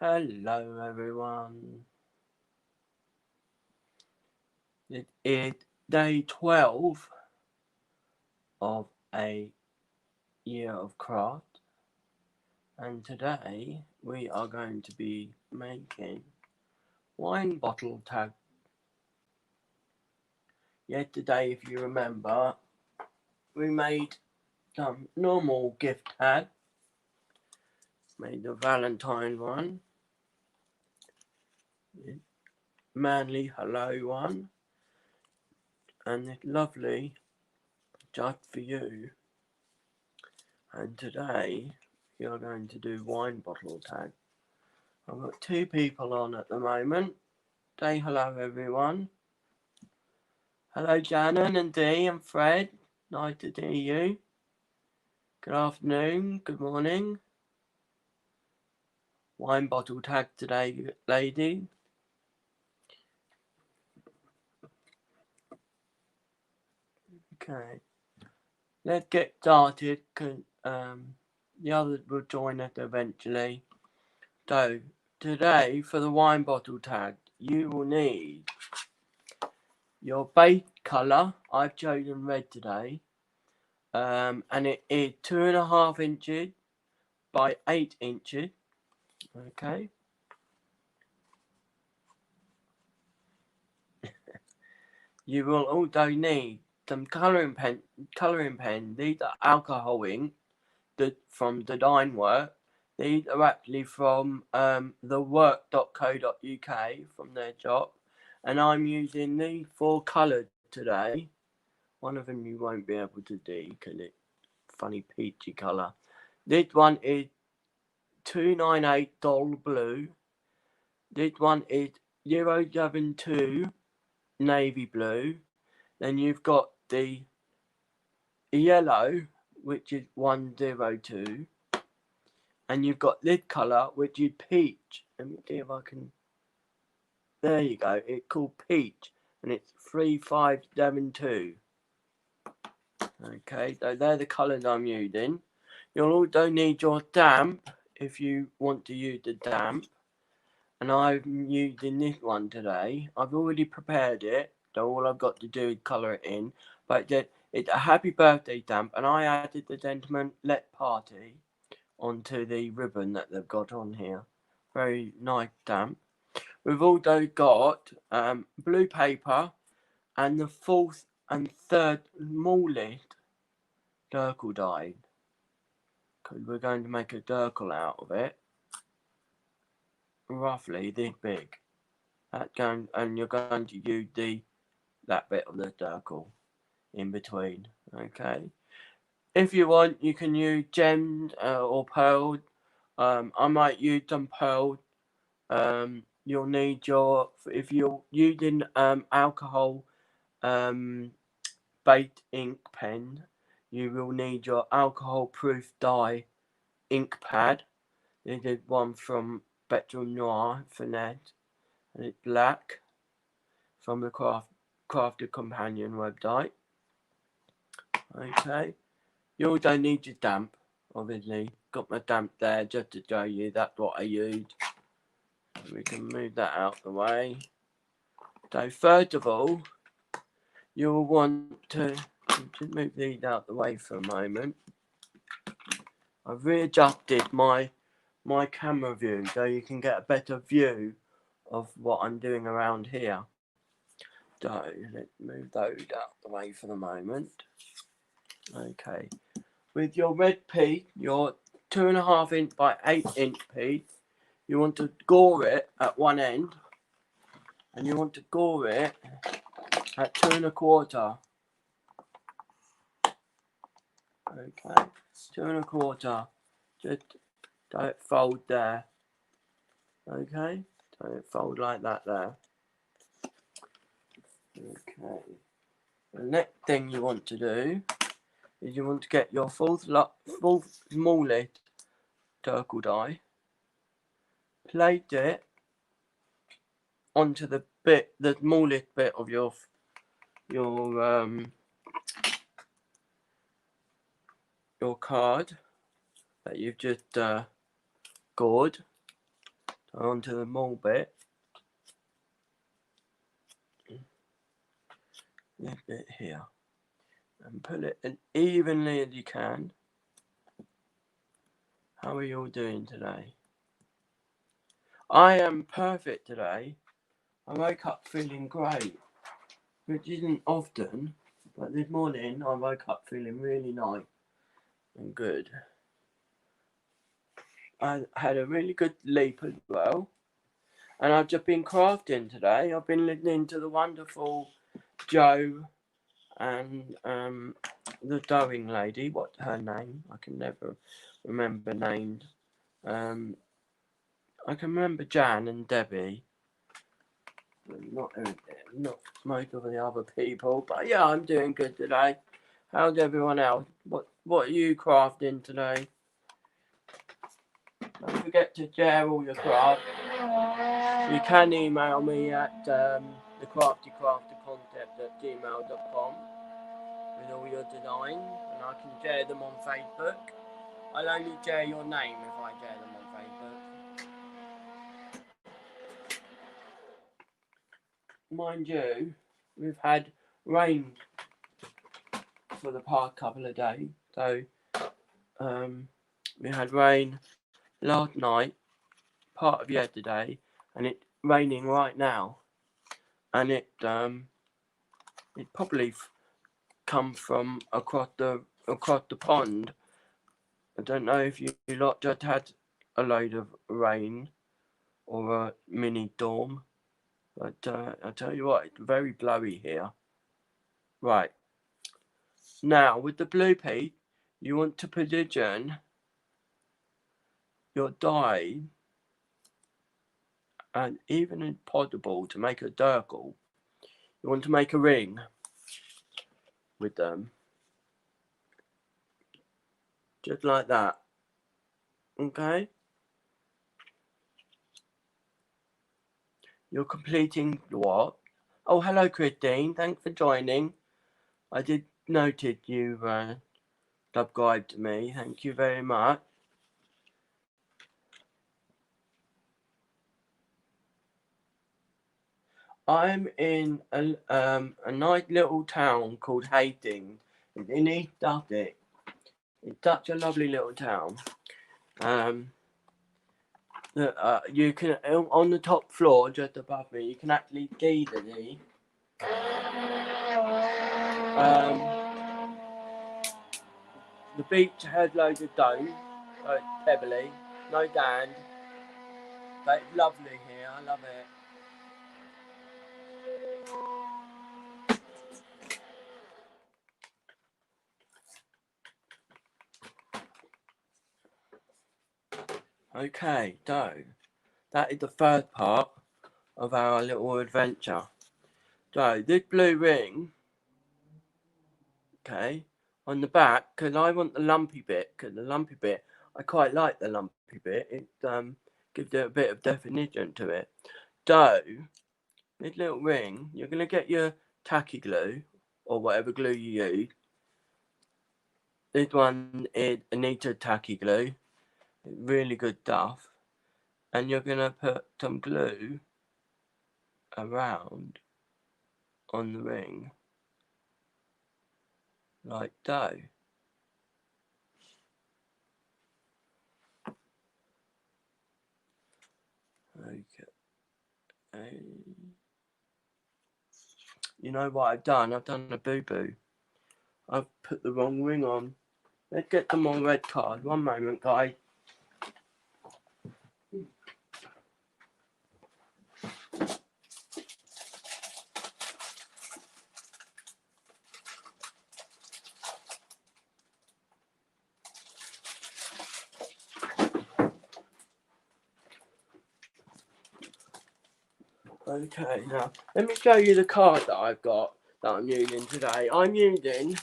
Hello everyone. It is day 12 of a year of craft, and today we are going to be making wine bottle tag. Yesterday, if you remember, we made some normal gift tag, made the Valentine one, manly hello one, and this lovely just for you. And today we are going to do wine bottle tag. I've got two people on at the moment. Say hello everyone. Hello Janan and Dee and Fred. Nice to see you. Good afternoon, good morning. Wine bottle tag today, lady. Okay. Let's get started. The others will join us eventually. So, today for the wine bottle tag, you will need your base colour. I've chosen red today. And it is 2.5 inches by 8 inches. Okay. You will also need some colouring pen. These are alcohol ink from Design Work. These are actually from thework.co.uk from their shop, and I'm using these 4 colours today. One of them you won't be able to do because it's funny peachy colour. This one is 298 Dull Blue. This one is 072 Navy Blue. Then you've got the yellow, which is 102. And you've got this colour, which is peach. Let me see if I can. There you go. It's called peach, and it's 3572. Okay, so they're the colours I'm using. You'll also need your damp if you want to use the damp. And I'm using this one today. I've already prepared it, so all I've got to do is colour it in. But it's a happy birthday stamp, and I added the Gentleman Let Party onto the ribbon that they've got on here. Very nice stamp. We've also got blue paper and the 4th and 3rd smallest circle die, because we're going to make a circle out of it, roughly this big. And you're going to use that bit of the circle in between. Okay. If you want, you can use gems or pearls. I might use some pearls. You'll need if you're using alcohol based ink pen, you will need your alcohol proof dye ink pad. This is one from Better Noir Finesse, and it's black, from the sCompanion website. Okay. You also need your damp, obviously. Got my damp there just to show you that's what I used. We can move that out the way. So first of all, you'll want to just move these out the way for a moment. I've readjusted my camera view so you can get a better view of what I'm doing around here. So let's move those out the way for the moment. Okay. With your red piece, your 2.5 inch by 8 inch piece, you want to gore it at one end, and you want to gore it at 2.25. Okay, 2.25. Just don't fold there. Okay, don't fold like that there. Okay. The next thing you want to do is you want to get your full smallest circle die, place it onto the smallest bit of your card that you've just gored. onto the small bit. This bit here. And put it as evenly as you can. How are you all doing today? I am perfect today. I woke up feeling great, which isn't often, but this morning I woke up feeling really nice and good. I had a really good sleep as well, and I've just been crafting today. I've been listening to the wonderful Joe and the Doing lady. What's her name? I can never remember names. I can remember Jan and Debbie. Not most of the other people, but yeah, I'm doing good today. How's everyone else? What are you crafting today? Don't forget to share all your crafts. You can email me at thecraftycrafterconcept@gmail.com with all your designs, and I can share them on Facebook. I'll only share your name if I share them on Facebook. Mind you, we've had rain for the past couple of days. So we had rain last night, part of yesterday, and it's raining right now. And it probably come from across the pond. I don't know if you lot just had a load of rain or a mini storm, but I tell you what, it's very blowy here. Right. Now, with the blue piece, you want to position your die, and even if possible, to make a circle, you want to make a ring with them. Just like that. Okay? You're completing what? Oh, hello, Christine. Thanks for joining. I did notice you subscribed to me. Thank you very much. I'm in a nice little town called Hastings. It's in East Sussex. It's such a lovely little town. You can, on the top floor, just above me, you can actually see the sea. The beach has loads of domes, so it's pebbly, no sand, but it's lovely here. I love it. Okay, so that is the first part of our little adventure. So this blue ring, okay, on the back, because I want the lumpy bit, I quite like the lumpy bit. It gives it a bit of definition to it. So this little ring, you're going to get your tacky glue or whatever glue you use. This one is Anita Tacky Glue. It's really good stuff. And you're going to put some glue around on the ring. Like so. Okay. You know what I've done? I've done a boo-boo. I've put the wrong ring on. Let's get them on red card. One moment, guys. Okay, now let me show you the card that I've got that I'm using today. I'm using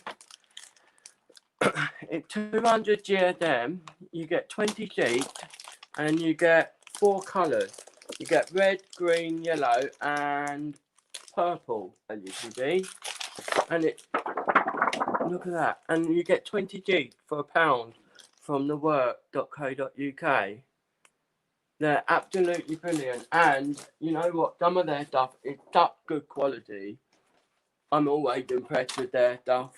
it's 200 GSM. You get 20 sheets and you get 4 colours. You get red, green, yellow and purple, as you can see. And it, look at that. And you get 20 sheets for £1 from thework.co.uk. They're absolutely brilliant. And you know what? Some of their stuff is such good quality. I'm always impressed with their stuff.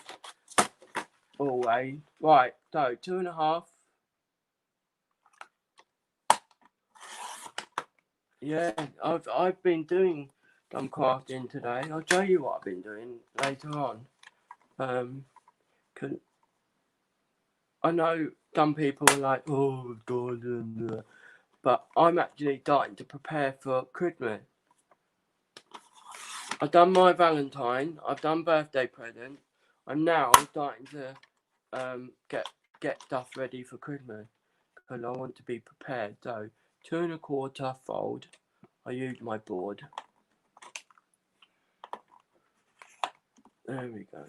Always. Right, so 2.5. Yeah, I've been doing some crafting today. I'll show you what I've been doing later on. I know some people are like, oh God, but I'm actually starting to prepare for Christmas. I've done my Valentine, I've done birthday present. I'm now starting to get stuff ready for Christmas because I want to be prepared. So 2.25 fold. I use my board. There we go.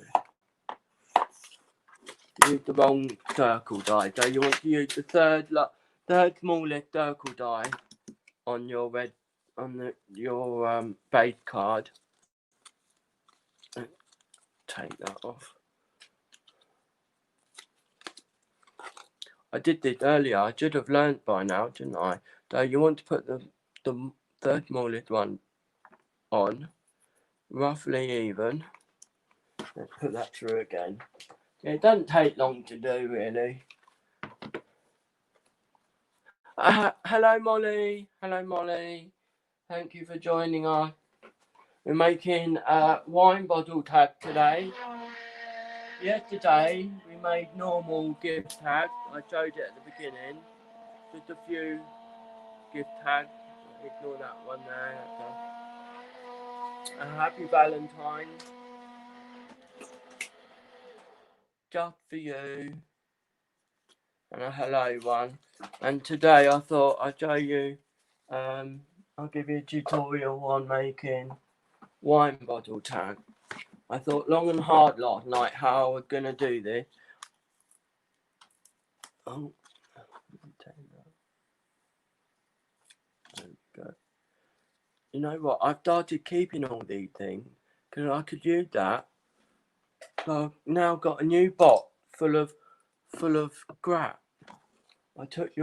Use the wrong circle die. So you want to use the third smallest circle die on your your base card. Take that off. I did this earlier. I should have learned by now, didn't I? So you want to put the third smallest one on, roughly even. Let's put that through again. Yeah, it doesn't take long to do, really. Hello, Molly. Hello, Molly. Thank you for joining us. We're making a wine bottle tag today. Yesterday, we made normal gift tags. I showed it at the beginning. Just a few gift tags. Ignore that one there. A happy Valentine. Just for you. And a hello one. And today I thought I'd show you, I'll give you a tutorial on making wine bottle tag. I thought long and hard last night how I was going to do this. Oh, there we go. You know what? I've started keeping all these things because I could use that. So I've now got a new box full of scrap. I took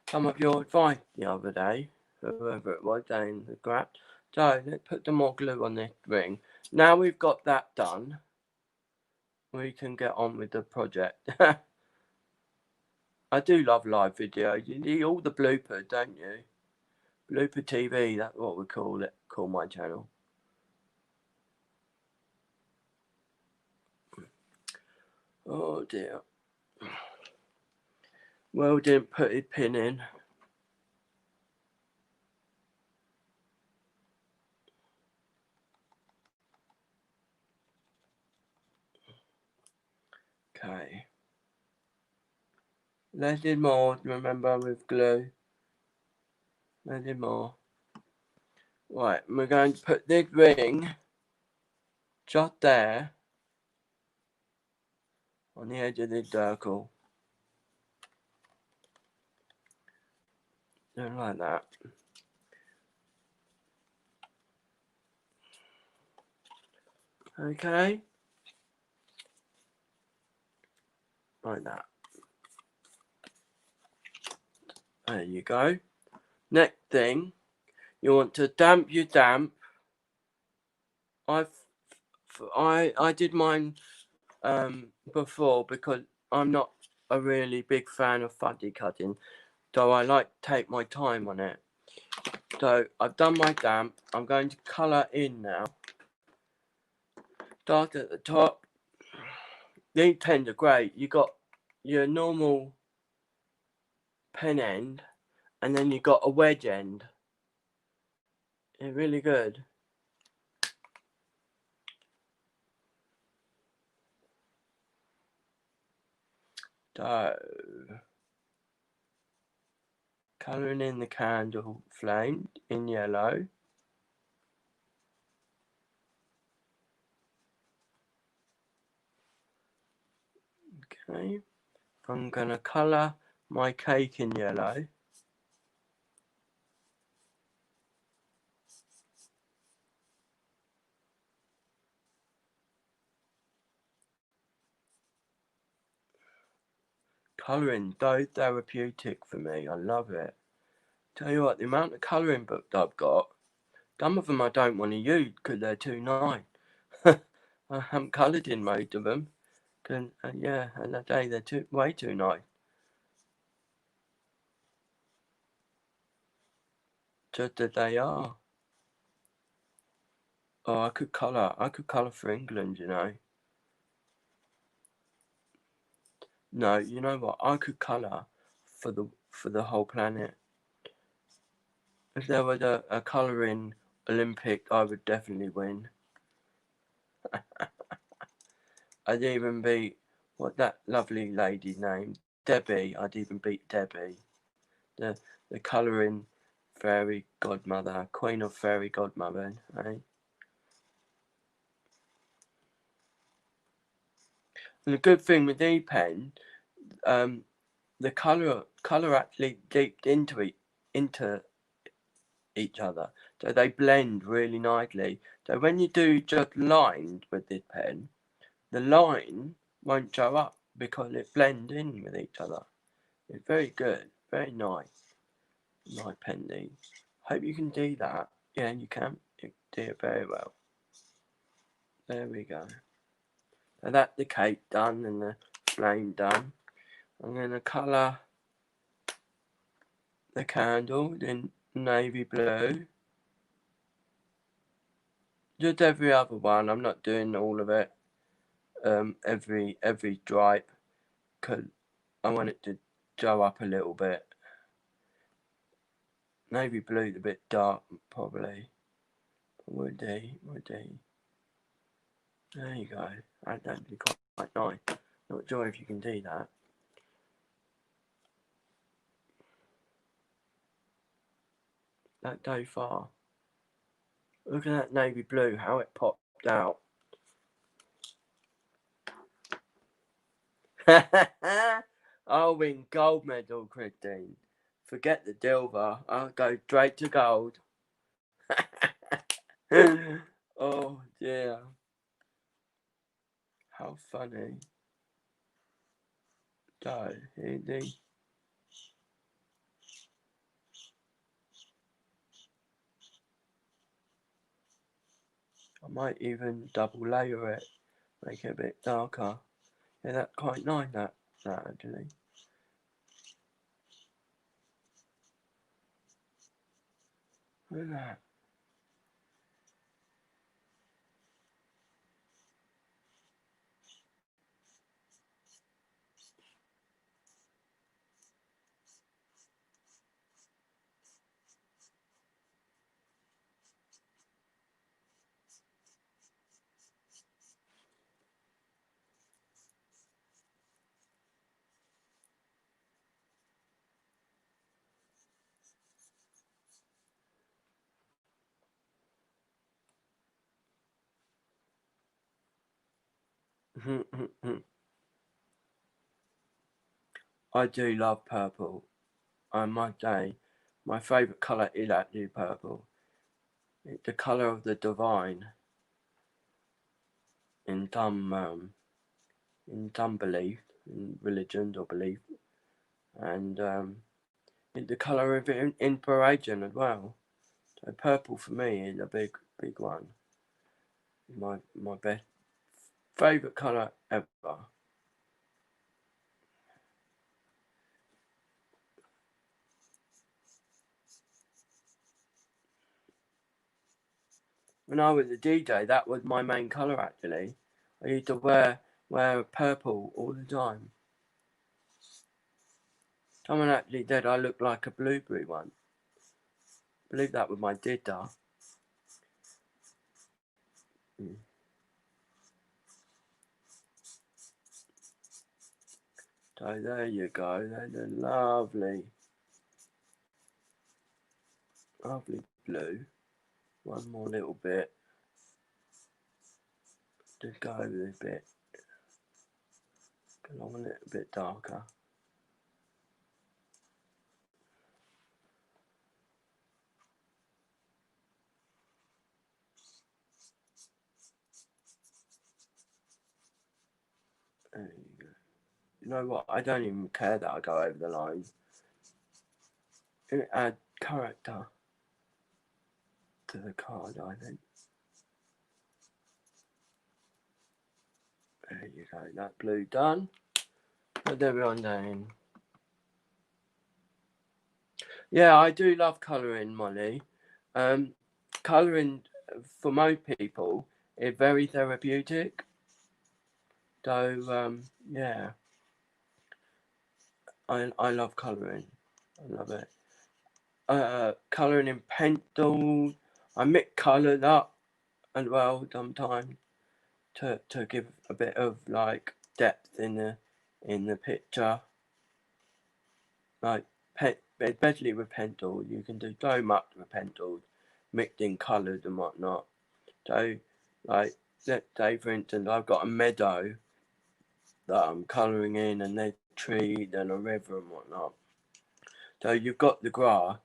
some of your advice the other day, whoever it was, saying the scrap. So let's put some more glue on this ring. Now we've got that done, we can get on with the project. I do love live videos. You need all the bloopers, don't you? Blooper TV, that's what we call it. Call my channel. Oh dear. Well, didn't put his pin in. Okay. Let's more, remember, with glue. Let's more. Right, we're going to put this ring just there on the edge of this circle. Don't like that. Okay. Like that. There you go. Next thing, you want to damp your damp. I did mine before because I'm not a really big fan of fudgy cutting, so I like to take my time on it. So I've done my damp. I'm going to colour in now. Start at the top. These pens are great. You got your normal pen end, and then you got a wedge end. They're really good. So, colouring in the candle flame in yellow. Okay, I'm going to colour my cake in yellow. Colouring so therapeutic for me. I love it. Tell you what, the amount of colouring books I've got, some of them I don't want to use because they're too nice. I haven't coloured in most of them. Yeah, and I say they're way too nice. Just as they are. Oh, I could colour for England, you know. No, you know what? I could colour for the whole planet. If there was a colouring Olympic, I would definitely win. I'd even beat, what that lovely lady's name? Debbie. I'd even beat Debbie. The colouring fairy godmother, queen of fairy godmother, eh? And the good thing with E-Pen, the colour actually deeped into each other, so they blend really nicely. So when you do just lines with this pen, the line won't show up because it blends in with each other. It's very good, very nice. My pen these. Hope you can do that. Yeah, you can. You do it very well. There we go. So that's the cake done and the flame done. I'm going to colour the candle in navy blue. Just every other one. I'm not doing all of it. Every stripe, because I want it to show up a little bit. Navy blue's a bit dark, probably. Would they? There you go. That's actually quite nice. Not sure if you can do that. That so far. Look at that navy blue, how it popped out. I'll win gold medal, Christine. Forget the silver. I'll go straight to gold. Oh dear. How funny. So, here the I might even double layer it, make it a bit darker. Yeah, that's quite nice, that actually. Look at that. I do love purple. I must say, my favourite colour is actually purple. It's the colour of the divine in some belief, in religions or belief, and it's the colour of inspiration as well. So purple for me is a big one. My best favourite colour ever. When I was a DJ, that was my main colour actually. I used to wear purple all the time. Someone actually said I looked like a blueberry one. I believe that was my dida. So there you go. There's a lovely blue. One more little bit. Just go over this bit. Because I want it a bit darker. There you go. You know what? I don't even care that I go over the line. It adds character to the card, I think. There you go, that blue done. Put everyone down. Yeah, I do love colouring, Molly. Colouring for most people is very therapeutic. So yeah, I love colouring. I love it. Colouring in pencil. I mix colours up as well sometimes to give a bit of like depth in the picture. Like especially with pencil, you can do so much with pencils, mixing colours and whatnot. So like let's say for instance I've got a meadow that I'm colouring in, and there's trees and a river and whatnot. So you've got the grass.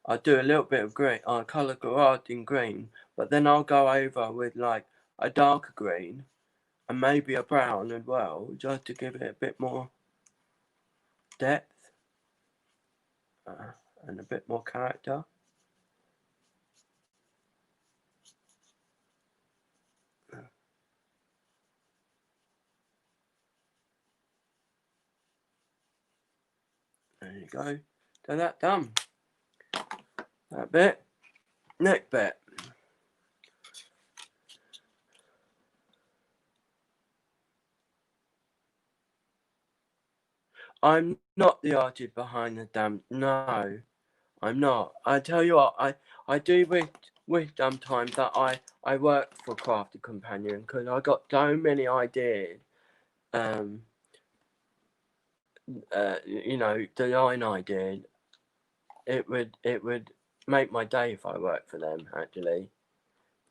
I do a little bit of green. I colour grass in green, but then I'll go over with like a darker green and maybe a brown as well, just to give it a bit more depth and a bit more character. There you go. So that's done. That bit. Next bit. I'm not the artist behind the damn. No, I'm not. I tell you what, I do wish sometimes that I worked for sCompanion, because I got so many ideas. You know, design ideas. It would make my day if I worked for them. Actually,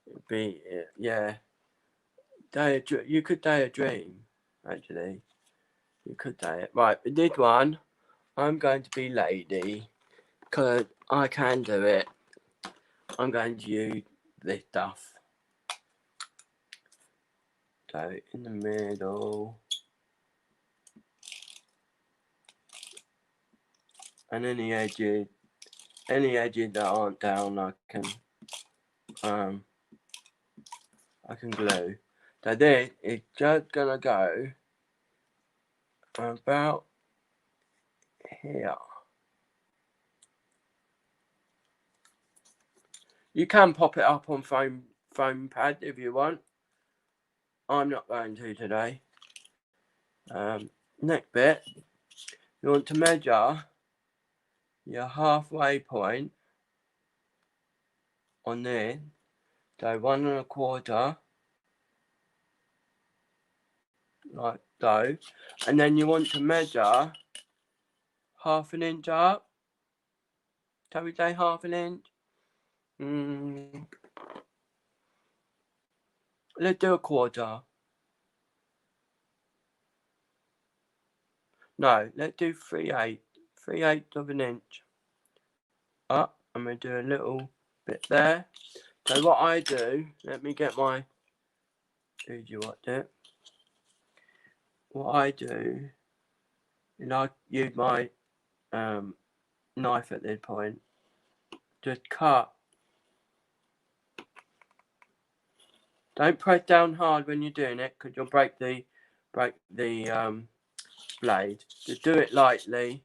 it'd be yeah. You could day a dream. Actually, you could day it. Right, with this one, I'm going to be lady, because I can do it. I'm going to use this stuff. So in the middle, and any edges that aren't down, I can glue. So this is just gonna go about here. You can pop it up on foam pad if you want. I'm not going to today. Next bit, you want to measure your halfway point on this. So 1 1/4, like so, and then you want to measure 1/2 inch up. Shall we say 1/2 inch? Let's do 1/4. No, let's do 3/8 of an inch up. I'm going to do a little bit there. So what I do, let me get my, did you watch it? What I do is I use my knife at this point, just cut. Don't press down hard when you're doing it, because you'll break the blade. Just do it lightly,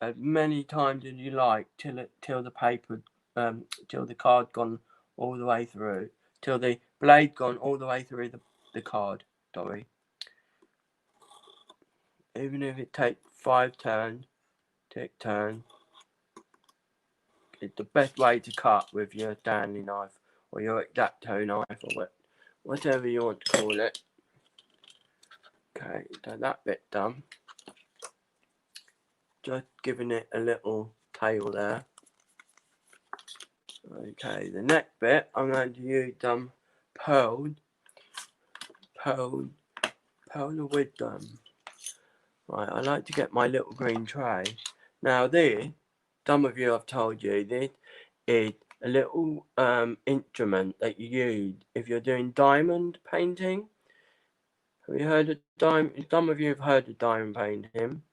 as many times as you like, till the paper, till the card gone all the way through, till the blade gone all the way through the card. Sorry. Even if it takes 5 turns, tick turn. It's the best way to cut with your Stanley knife or your X-Acto knife or whatever you want to call it. Okay, so that bit done. Just giving it a little tail there. Okay, the next bit I'm going to use some pearl of wisdom. Right, I like to get my little green tray. Now this, some of you have told you, this is a little instrument that you use if you're doing diamond painting. Have you heard of diamond? Some of you have heard of diamond painting.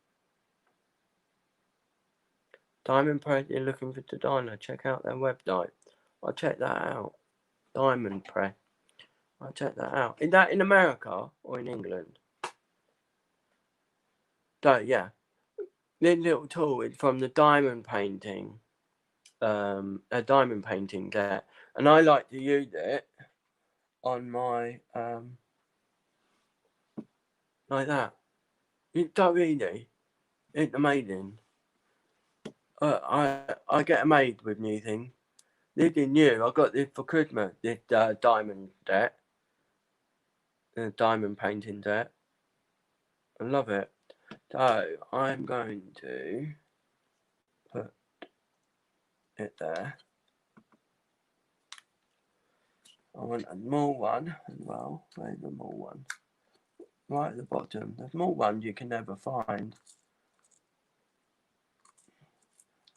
Diamond Press, you're looking for designer, check out their website. I'll check that out. Diamond Press. I'll check that out. Is that in America or in England? So yeah. This little tool is from the diamond painting. A diamond painting there. And I like to use it on my like that. It's so easy. It's amazing. I get amazed with new things. This is new. I got this for Christmas. This diamond set, the diamond painting set. I love it. So I'm going to put it there. I want a small one as well. Where's the small one? Right at the bottom. The small ones you can never find.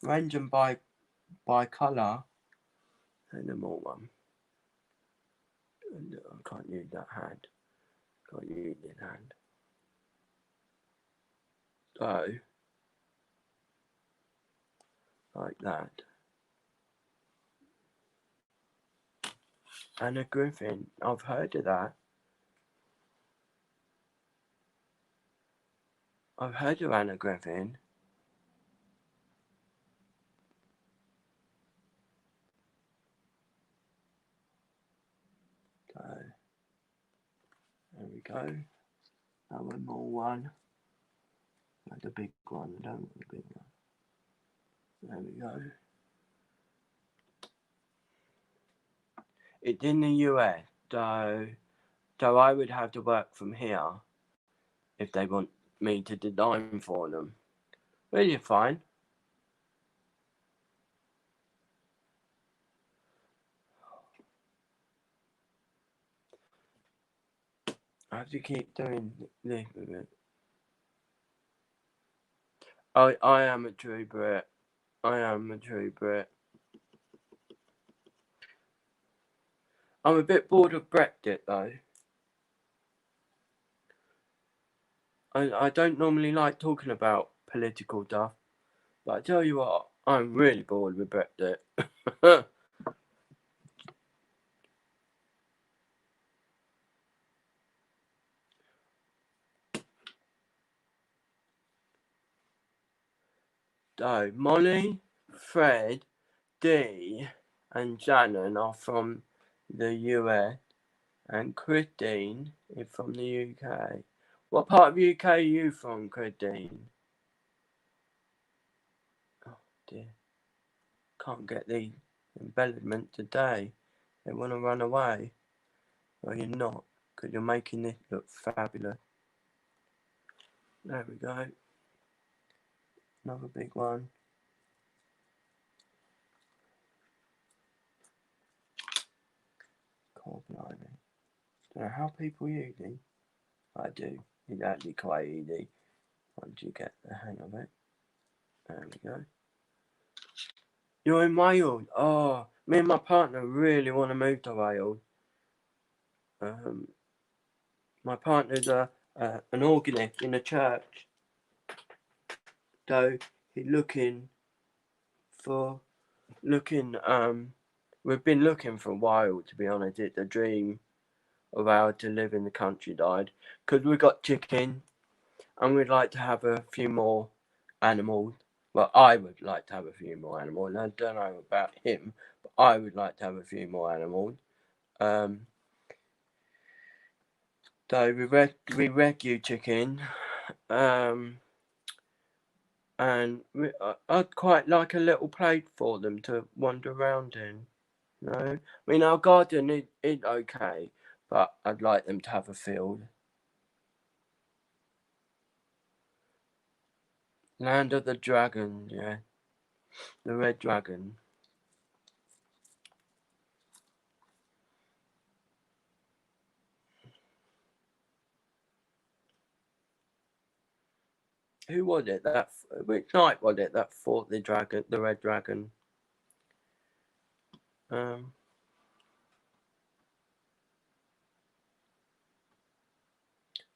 Range them by colour. And the small one. And I can't use that hand. Can't use this hand. So, like that. Anna Griffin. I've heard of that. I've heard of Anna Griffin. So, there we go. Now one more one. Like the big one. I don't want the big one. There we go. It's in the US, so I would have to work from here if they want me to design for them. Which is fine. I have to keep doing this with it. I am a true Brit. I am a true Brit. I'm a bit bored of Brexit though. I don't normally like talking about political stuff, but I tell you what, I'm really bored with Brexit. So, Molly, Fred, Dee, and Shannon are from the US, and Christine is from the UK. What part of the UK are you from, Christine? Oh dear. Can't get the embellishment today. They want to run away. Well, you're not, because you're making this look fabulous. There we go. Another big one. God blimey. Don't know how people use it. I do. It's actually quite easy once you get the hang of it. There we go. You're in Wales. Oh, me and my partner really want to move to Wales. My partner's an organist in a church. So he's looking, we've been looking for a while, to be honest. It's a dream of ours to live in the countryside, because we've got chicken and we'd like to have a few more animals. Well, I would like to have a few more animals. I don't know about him, but I would like to have a few more animals. So we rescue chicken, and I'd quite like a little place for them to wander around in. You know, I mean, our garden is okay, but I'd like them to have a field. Land of the Dragon, yeah, the red dragon. Who was it? Which knight was it that fought the dragon, the red dragon? I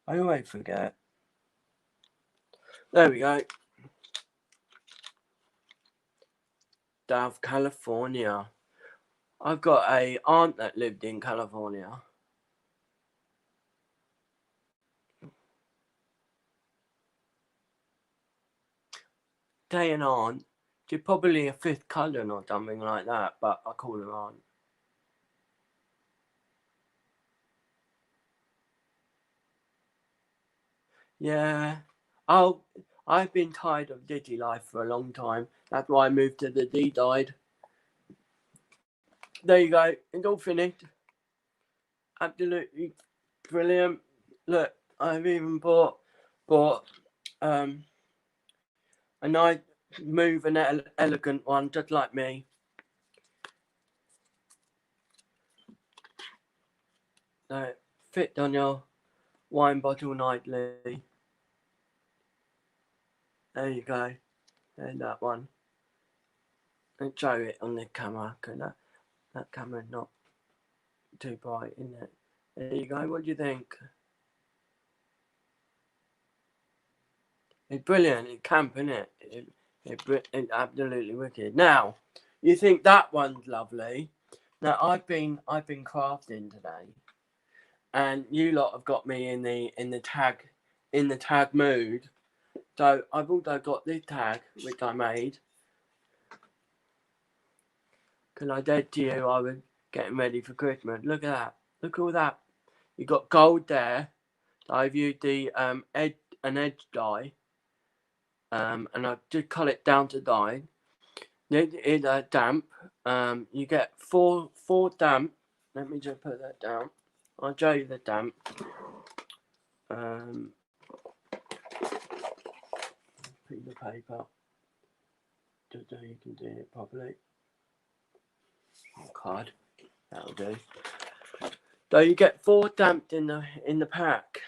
always forget. There we go. South California. I've got a aunt that lived in California. Say an aunt. She's probably a 5th cousin or something like that, but I call her aunt. Yeah. Oh, I've been tired of Digi life for a long time. That's why I moved to the D-Died. There you go. It's all finished. Absolutely brilliant. Look, I've even bought a nice, smooth and elegant one, just like me. So it fits on your wine bottle nicely. There you go. There's that one. And show it on the camera, because that camera's not too bright, isn't it? There you go. What do you think? It's brilliant. It's camp, isn't it? It's absolutely wicked. Now, you think that one's lovely. Now, I've been crafting today, and you lot have got me in the tag mood. So I've also got this tag which I made. Because I said to you I was getting ready for Christmas. Look at that. Look at all that. You got gold there. So I've used the an edge dye. And I've just cut it down to dye. It is damp. You get four damp. Let me just put that down. I'll show you the damp. Piece of paper. Just so you can do it properly. Card. That'll do. So you get 4 damp in the pack.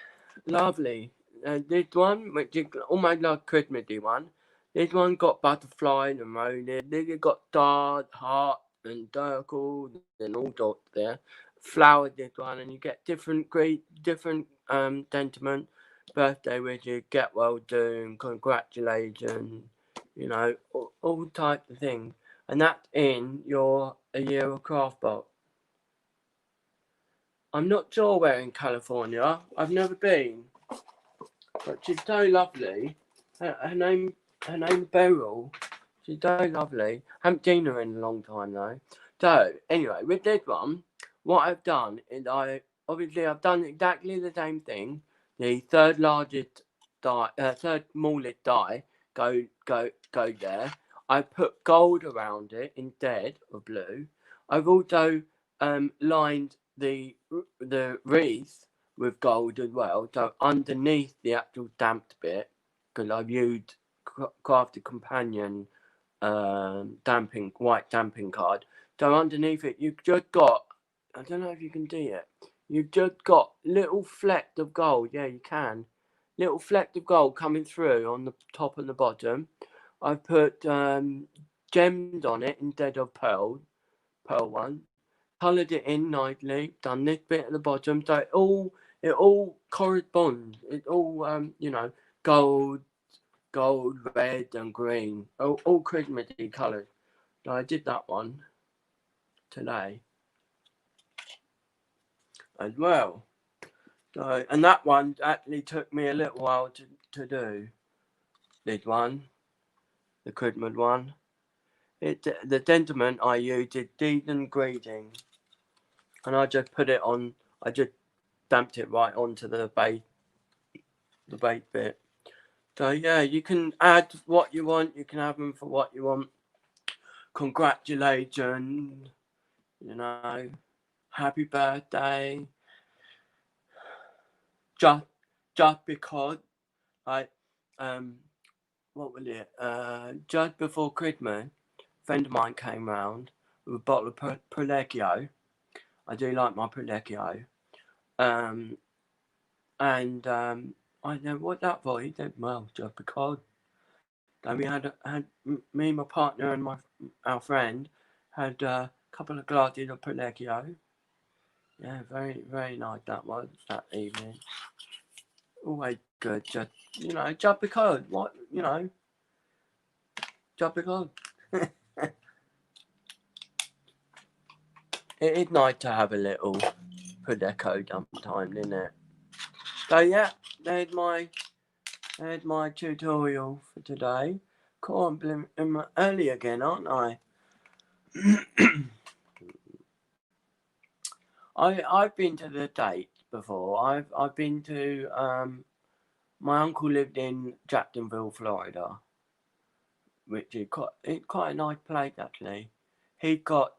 Lovely. This one, which is almost like a Christmassy one. This one got butterflies and roses. This has got stars, hearts, and circles, and all sorts there. Flowers, this one, and you get different sentiment. Birthday wishes, get well done, congratulations, you know, all types of things. And that's in your A Year of Craft box. I'm not sure where in California. I've never been. But she's so lovely. Her name's Beryl. She's so lovely. Haven't seen her in a long time though. So anyway, with this one, what I've done is I've done exactly the same thing. The third smallest die go there. I put gold around it instead of blue. I've also lined the wreath with gold as well. So underneath the actual damped bit, because I've used Crafty Companion white damping card. So underneath it, you've just got, I don't know if you can see it, you've just got little flecks of gold. Yeah, you can. Little flecks of gold coming through on the top and the bottom. I've put gems on it instead of pearl one. Coloured it in nicely. Done this bit at the bottom, so it all corresponds. It's all you know, gold, red, and green. All Christmassy colours. So I did that one today as well. So, and that one actually took me a little while to do. This one, the Christmas one. The sentiment I used is season greeting, and I just put it on. I just stamped it right onto the base bit. So yeah, you can add what you want. You can have them for what you want. Congratulations, you know, happy birthday. Just because, like, what was it? Just before Christmas, a friend of mine came round with a bottle of Prosecco. I do like my Prosecco. And I said, what's that for? He said, well, just because. So we had me, my partner, and our friend had a couple of glasses of Prosecco. Yeah, very, very nice that was that evening. Always good, just, you know, just because, what, you know, just because. It is nice to have a little Prodeco dump time, isn't it? So yeah, there's my tutorial for today. Cool, I'm Blim Early again, aren't I? I've been to the States before. I've been to my uncle lived in Jacksonville, Florida, which is quite a nice place actually. He got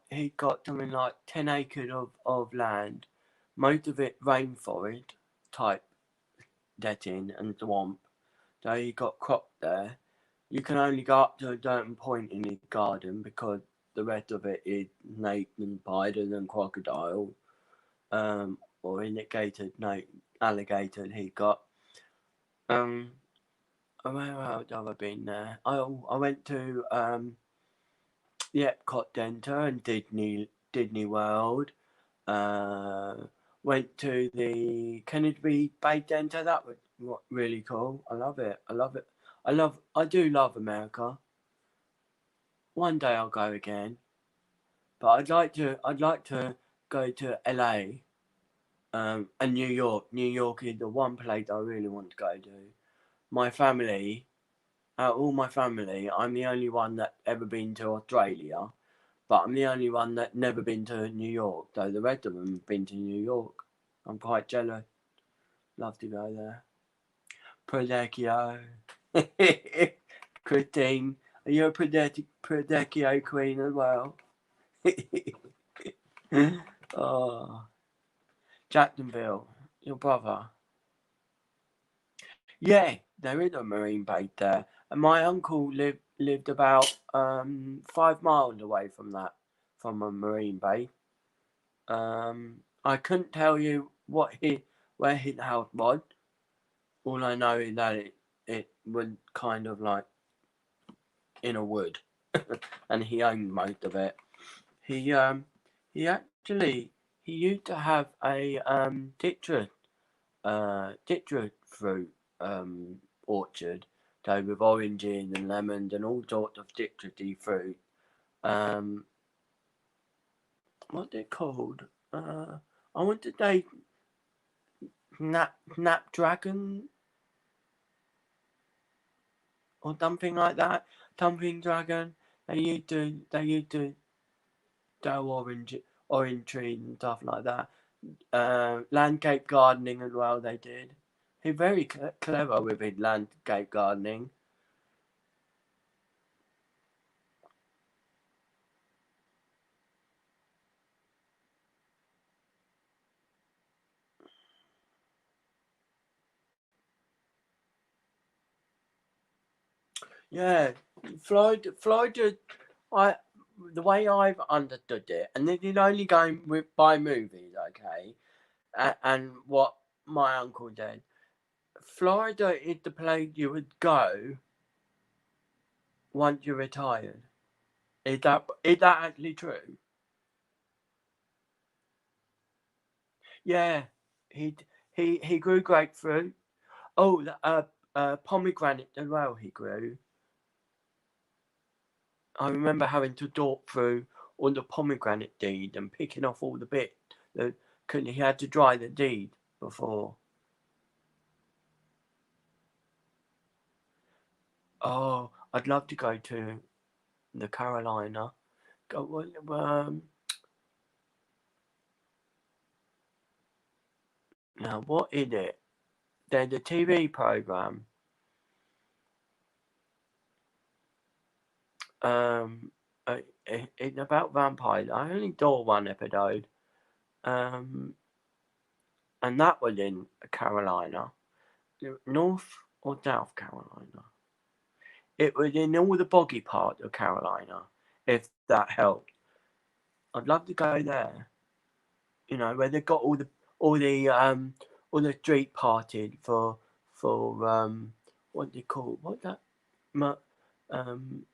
something like 10 acres of land, most of it rainforest type setting and swamp. So he got crops there. You can only go up to a certain point in his garden because the rest of it is snakes and spiders and crocodiles. Or indicated alligator he got. Where else have I been there? I went to the Epcot Center and Disney World. Went to the Kennedy Bay Center. That was really cool. I love it. I do love America. One day I'll go again, but I'd like to go to LA. And New York. New York is the one place I really want to go to. My family, out of all my family, I'm the only one that's ever been to Australia, but I'm the only one that's never been to New York. So the rest of them have been to New York. I'm quite jealous. Love to go there. Prodecchio. Christine, are you a Prodecchio queen as well? Oh, Jacksonville, your brother. Yeah, there is a marine base there, and my uncle lived about 5 miles away from that, from a marine base. I couldn't tell you where his house was. All I know is that it was kind of like in a wood, and he owned most of it. He actually he used to have a citrus fruit orchard, so with oranges and lemons and all sorts of citrusy fruit. Um, what's it called? I want to say Snapdragon or something like that. Something dragon. They used to grow orange trees and stuff like that. Landscape gardening as well. They did. He's very clever with his landscape gardening. Yeah, Florida. I the way I've understood it, and this is only going by movies, okay, and what my uncle did. Florida is the place you would go once you're retired. Is that actually true? Yeah, he he grew grapefruit. Oh, pomegranate as well. He grew. I remember having to talk through all the pomegranate deed and picking off all the bits. Because he had to dry the deed before. Oh, I'd love to go to the Carolina. Go, now, what is it? There's a TV program. Um, it's about vampires. I only saw one episode. Um, and that was in Carolina, North or South Carolina. It was in all the boggy part of Carolina, if that helped. I'd love to go there. You know, where they've got all the street parties for what do you call what that um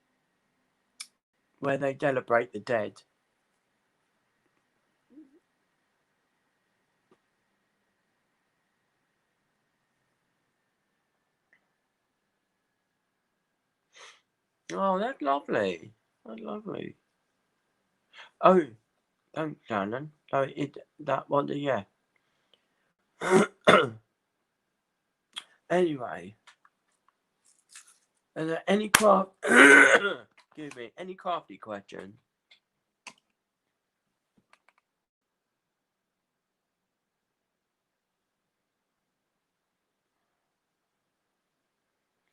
where they celebrate the dead. Oh, that's lovely. That's lovely. Oh, Thanks, Shannon. So that one, yeah. Anyway, are there any excuse me, any crafty questions?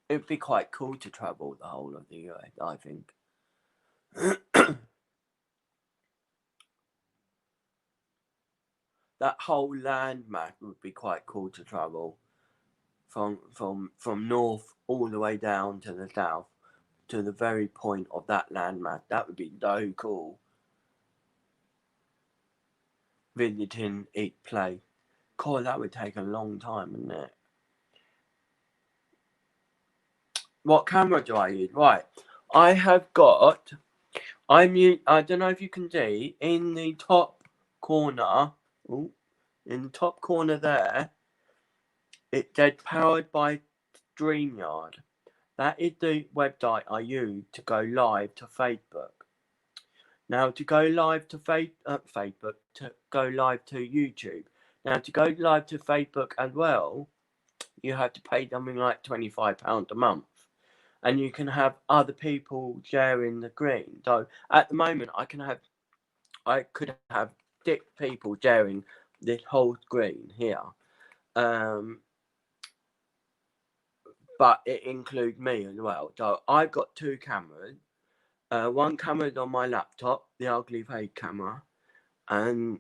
It'd be quite cool to travel the whole of the US, I think. That whole land map would be quite cool to travel from north all the way down to the south to the very point of that land map. That would be so cool. Visiting each place. Cool, that would take a long time, wouldn't it? What camera do I use? Right, I have got. I don't know if you can see in the top corner. Ooh, in the top corner there, it said powered by Streamyard. That is the website I use to go live to Facebook. Now, to go live to Facebook, to go live to YouTube. Now, to go live to Facebook as well, you have to pay something like £25 a month. And you can have other people sharing the screen. So, at the moment, I could have 6 people sharing this whole screen here. But it includes me as well. So, I've got 2 cameras. One camera is on my laptop, the ugly face camera, and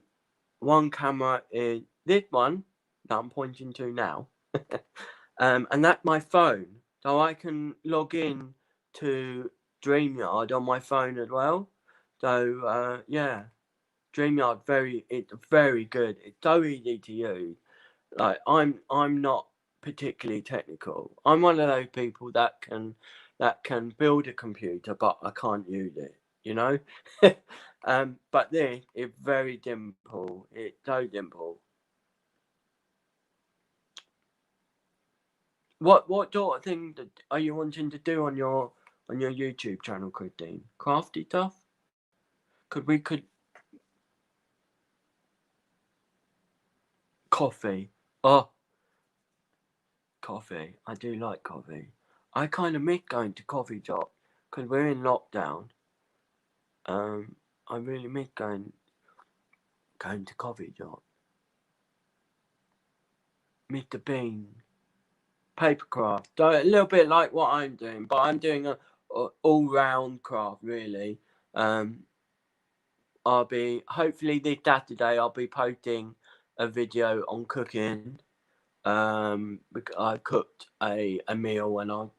one camera is this one that I'm pointing to now, and that's my phone. So I can log in to Streamyard on my phone as well. So yeah, Streamyard it's very good. It's so easy to use. Like I'm not particularly technical. I'm one of those people that can build a computer, but I can't use it, you know. But this is very simple. It's so simple. What sort of thing are you wanting to do on your YouTube channel, Christine? Crafty stuff? Could coffee? Oh, coffee. I do like coffee. I kind of miss going to coffee shop because we're in lockdown. I really miss going to coffee shop. Mr. Bean, paper craft. So a little bit like what I'm doing, but I'm doing a all-round craft really. I'll be hopefully this Saturday. I'll be posting a video on cooking. I cooked a meal and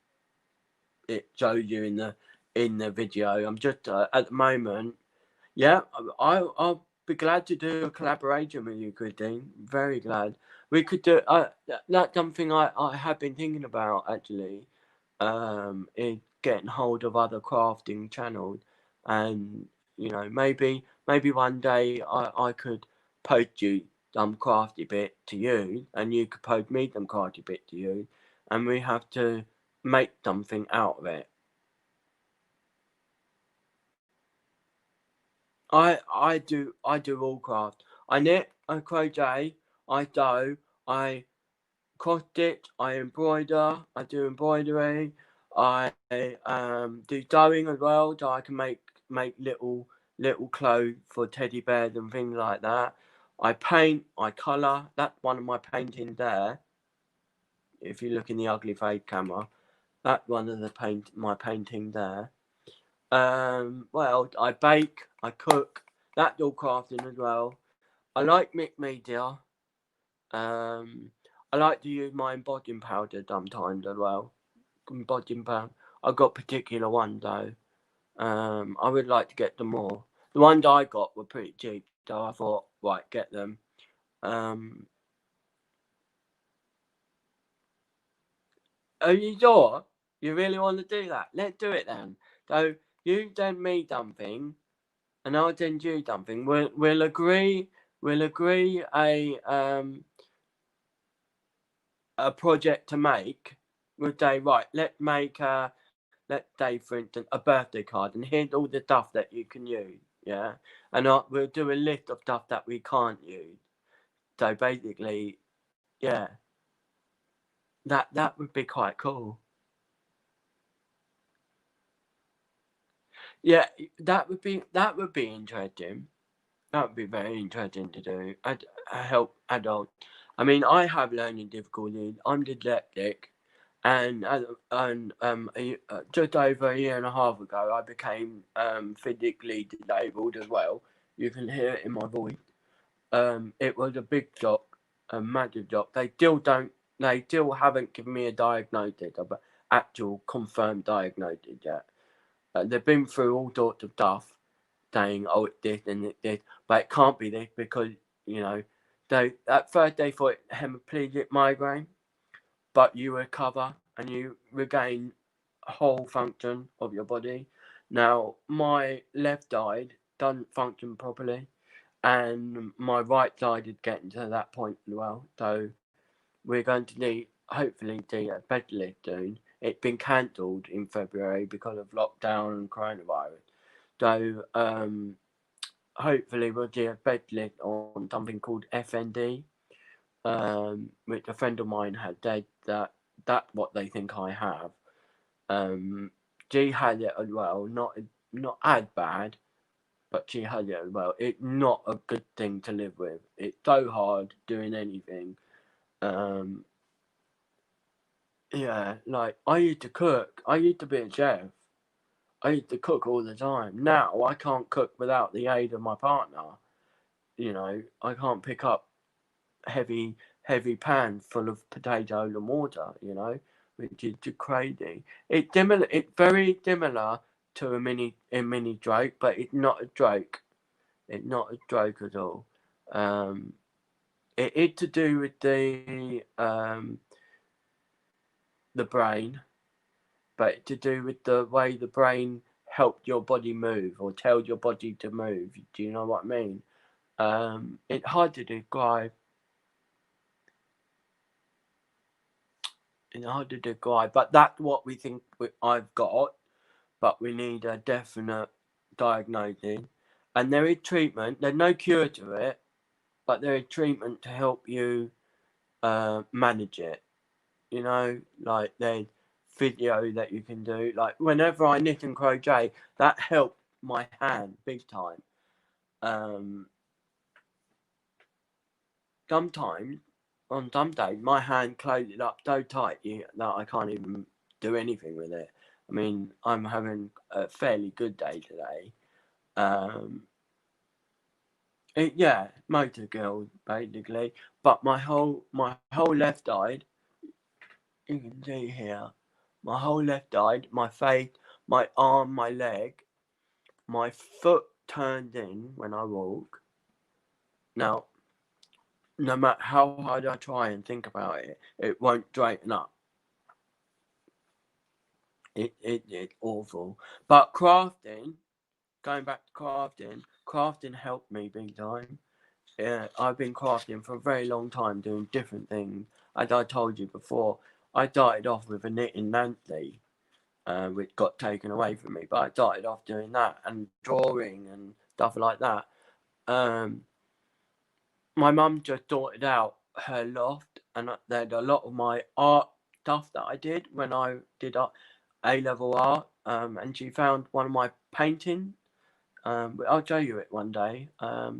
it shows you in the video. I'm just at the moment. Yeah, I'll be glad to do a collaboration with you, Christine. Very glad. We could do. That's something I have been thinking about actually. Is getting hold of other crafting channels, and you know maybe one day I could post you some crafty bit to you, and you could post me some crafty bit to you, and we have to make something out of it. I do all craft. I knit, I crochet, I sew, I cross stitch, I embroider, I do embroidery, I do sewing as well, so I can make little clothes for teddy bears and things like that. I paint, I colour. That's one of my paintings there. If you look in the ugly face camera, that's one of my painting there. Well, I bake, I cook. That's all crafting as well. I like mixed media. I like to use my embossing powder sometimes as well. Embossing powder. I've got particular ones though. I would like to get them more. The ones I got were pretty cheap, so I thought, right, get them. Are you sure? You really want to do that? Let's do it then. So you send me something, and I'll send you something. We'll agree. We'll agree a project to make. We'll say, right, let's say, for instance, a birthday card, and here's all the stuff that you can use. yeah, and we'll do a list of stuff that we can't use. So basically, yeah, that would be quite cool. Yeah, that would be interesting. That would be very interesting to do. I help adults. I mean, I have learning difficulties. I'm dyslexic, and just over a year and a half ago, I became physically disabled as well. You can hear it in my voice. It was a big shock, a massive shock. They still don't. They still haven't given me a diagnosis of an actual confirmed diagnosis yet. They've been through all sorts of stuff, saying, "Oh, it's this and it's this," but it can't be this because you know. So at first they thought hemiplegic migraine, but you recover and you regain whole function of your body. Now my left side doesn't function properly, and my right side is getting to that point as well. So we're going to need, hopefully, see a specialist soon. It's been cancelled in February because of lockdown and coronavirus. So hopefully we'll see a specialist on something called FND, which a friend of mine had said that that's what they think I have. She had it as well, not as bad, but she had it as well. It's not a good thing to live with. It's so hard doing anything. Um, yeah, like I used to cook. I used to be a chef. I used to cook all the time. Now I can't cook without the aid of my partner. You know, I can't pick up heavy pan full of potatoes and water. You know, which is just crazy. It's similar. It's very similar to a mini stroke, but it's not a stroke. It's not a stroke at all. Um, it is to do with the brain, but to do with the way the brain helped your body move or tells your body to move. Do you know what I mean? It's hard to describe. It's hard to describe, but that's what we think I've got. But we need a definite diagnosis, and there is treatment. There's no cure to it, but there is treatment to help you manage it. You know, like there's physio that you can do. Like whenever I knit and crochet, that helped my hand big time. Um, Sometimes on some days my hand closes up so tight that I can't even do anything with it. I mean, I'm having a fairly good day today. Um, yeah, motor skills basically, but my whole left side, you can see here, my whole left side, my face, my arm, my leg, my foot turns in when I walk. Now, no matter how hard I try and think about it, it won't straighten up. It's awful. But crafting, going back to crafting helped me big time. Yeah, I've been crafting for a very long time, doing different things. As I told you before, I started off with a knitting Nancy, which got taken away from me. But I started off doing that and drawing and stuff like that. Um, my mum just sorted out her loft, and there's a lot of my art stuff that I did when I did A-level art. And she found one of my paintings. I'll show you it one day. A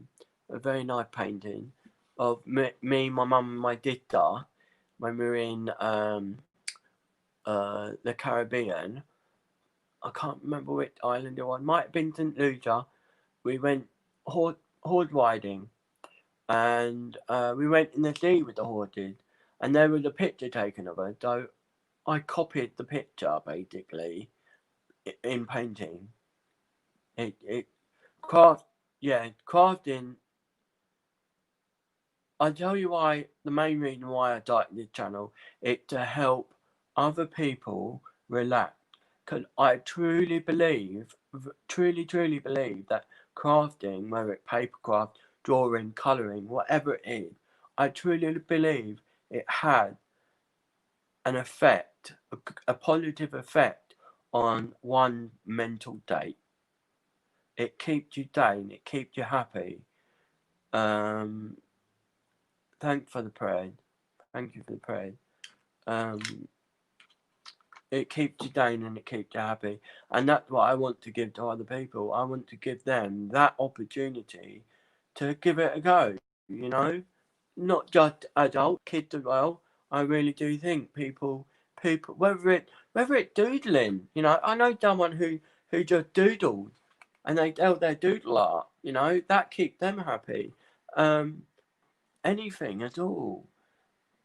very nice painting of me, my mum, and my sister when we were in the Caribbean. I can't remember which island it was. Might have been St. Lucia. We went horse riding, and we went in the sea with the horses, and there was a picture taken of us. So I copied the picture basically in painting. It craft yeah crafting. I'll tell you why. The main reason why I started this channel is to help other people relax. Because I truly believe that crafting, whether it's paper craft, drawing, colouring, whatever it is, I truly believe it has an effect, a positive effect on one mental state. it keeps you down, it keeps you happy. Thanks for the prayer. Thank you for the prayer. It keeps you down and it keeps you happy. And that's what I want to give to other people. I want to give them that opportunity to give it a go, you know? Not just adult, kids as well. I really do think people, whether it's doodling, you know, I know someone who just doodles and they tell their doodle art, you know, that keeps them happy. Anything at all.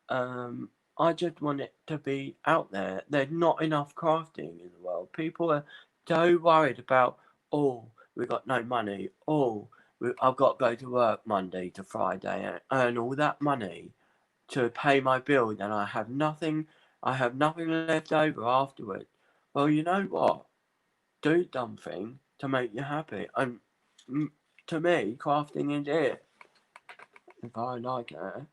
I just want it to be out there. There's not enough crafting in the world. People are so worried about, oh, we got no money. Oh, I've got to go to work Monday to Friday and earn all that money to pay my bills, and I have nothing. I have nothing left over afterwards. Well, you know what? Do something to make you happy. And to me, crafting is it. If I like it.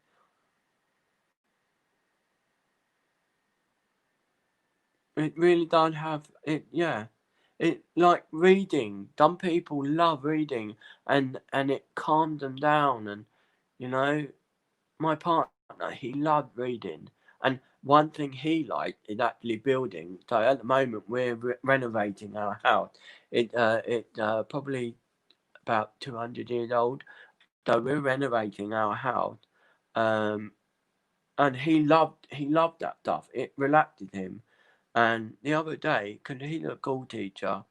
It really does have it, yeah. It like reading. Some people love reading, and it calms them down. And you know, my partner, he loved reading, and one thing he liked is actually building. So at the moment, we're renovating our house. It probably about 200 years old. So we're renovating our house. Um, and he loved that stuff. It relaxed him. And the other day, because he's a school teacher,